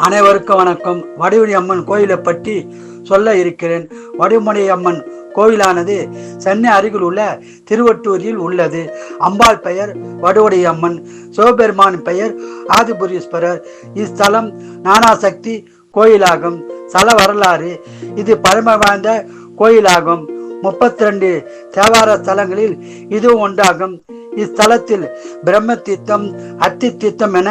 அனைவருக்கும் வணக்கம். வடிவுடை அம்மன் கோயிலை பற்றி சொல்ல இருக்கிறேன். வடிவுடை அம்மன் கோயிலானது சென்னை அருகில் உள்ள திருவட்டூரில் உள்ளது. அம்பாள் பெயர் வடுவுடை அம்மன், சிவபெருமான் பெயர் ஆதிபுரீஸ்வரர். இஸ்தலம் ஞானாசக்தி கோயிலாகும். ஸ்தல வரலாறு: இது பழமை வாய்ந்த கோயிலாகும். 32 தேவார ஸ்தலங்களில் இதுவும் ஒன்றாகும். இஸ்தலத்தில் பிரம்ம தீர்த்தம், அத்தி தீர்த்தம் என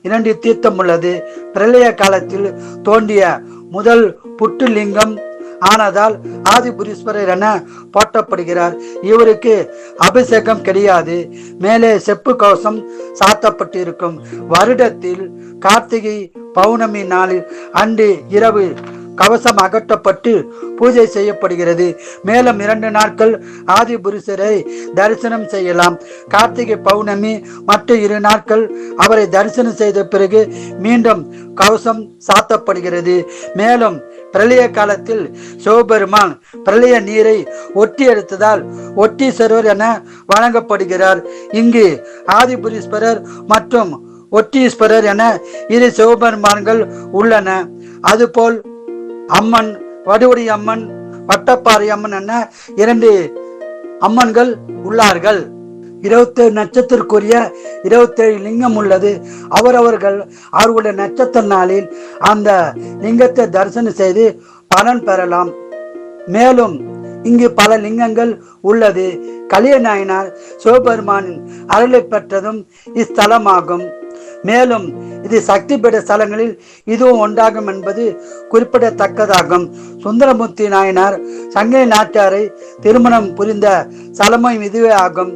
2 தீர்த்தம் உள்ளது. பிரளய காலத்தில் தோன்றிய முதல் புட்டுலிங்கம் ஆனதால் ஆதிபுரீஸ்வரர் என போற்றப்படுகிறார். இவருக்கு அபிஷேகம் கிடையாது. மேலே செப்பு கவசம் சாத்தப்பட்டிருக்கும். வருடத்தில் கார்த்திகை பௌர்ணமி நாளில் அன்று இரவு கவசம் அகற்றப்பட்டு பூஜை செய்யப்படுகிறது. மேலும் 2 நாட்கள் ஆதிபுரீஸ்வரரை தரிசனம் செய்யலாம். கார்த்திகை பௌர்ணமி மற்ற 2 நாட்கள் அவரை தரிசனம் செய்த பிறகு மீண்டும் கவசம் சாத்தப்படுகிறது. மேலும் பிரளய காலத்தில் சிவபெருமான் பிரளய நீரை ஒட்டி எடுத்ததால் ஒட்டீஸ்வரர் என வழங்கப்படுகிறார். இங்கு ஆதிபுரீஸ்வரர் மற்றும் ஒட்டீஸ்வரர் என 2 சிவபெருமான்கள் உள்ளன. அதுபோல் அம்மன், வடுவுடை அம்மன், வட்டப்பாறை அம்மன் என 2 அம்மன்கள் உள்ளார்கள். 27 நட்சத்திற்குரிய 27 லிங்கம் உள்ளது. அவர்களுடைய நட்சத்திர நாளில் அந்த லிங்கத்தை தரிசனம் செய்து பலன் பெறலாம். மேலும் இங்கு பல லிங்கங்கள் உள்ளது. கலியநாயனார் சிவபெருமானின் அருளை பெற்றதும் இஸ்தலமாகும். மேலும் இது சக்தி பீட ஸ்தலங்களில் இதுவும் ஒன்றாகும் என்பது குறிப்பிடத்தக்கதாகும். சுந்தரமூர்த்தி நாயனார் சங்கிலி நாச்சியாரை திருமணம் புரிந்த ஸ்தலமும் இதுவே ஆகும்.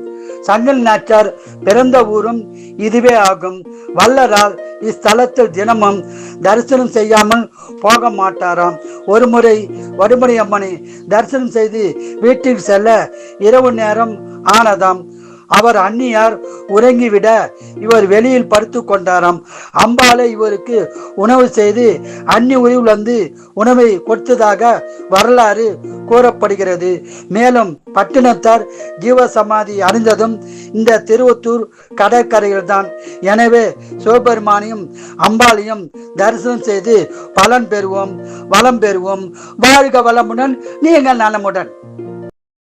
சங்கிலி நாச்சியார் பிறந்த ஊரும் இதுவே ஆகும். வள்ளலார் இஸ்தலத்தில் தினமும் தரிசனம் செய்யாமல் போக மாட்டாராம். ஒருமுறை வடுவுடை அம்மனை தரிசனம் செய்து வீட்டில் செல்ல இரவு நேரம் ஆனதாம். அவர் அந்நியார் உறங்கிவிட இவர் வெளியில் படுத்து கொண்டாராம். அம்பாளை இவருக்கு உணவு செய்து அந்நி உருவில் வந்து உணவை கொடுத்ததாக வரலாறு கூறப்படுகிறது. மேலும் பட்டினத்தார் ஜீவசமாதி அடைந்ததும் இந்த திருவத்தூர் கடற்கரையில் தான். எனவே சிவபெருமானையும் அம்பாளையும் தரிசனம் செய்து பலன் பெறுவோம், வளம் பெறுவோம். வாழ்க வளமுடன், நீங்கள் நலமுடன்.